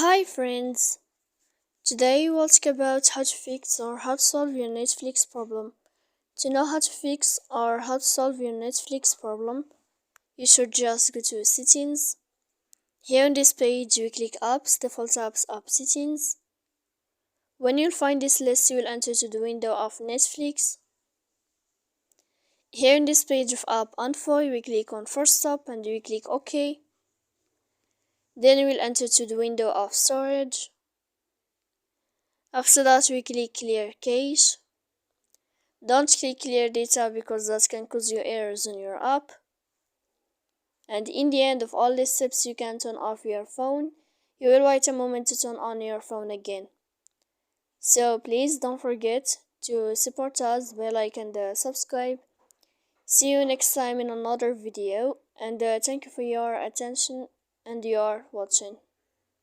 Hi friends! Today we'll talk about how to fix or how to solve your Netflix problem. To know how to fix or how to solve your Netflix problem, you should just go to Settings. Here on this page, you click Apps, Default Apps, App Settings. When you'll find this list, you will enter to the window of Netflix. Here in this page of App Info, you will click on Force Stop and you will click OK. Then you will enter to the window of Storage. After that, we click Clear Cache. Don't click Clear Data because that can cause you errors on your app. And in the end of all these steps, you can turn off your phone. You will wait a moment to turn on your phone again. So please don't forget to support us by like and subscribe. See you next time in another video, and thank you for your attention and your watching.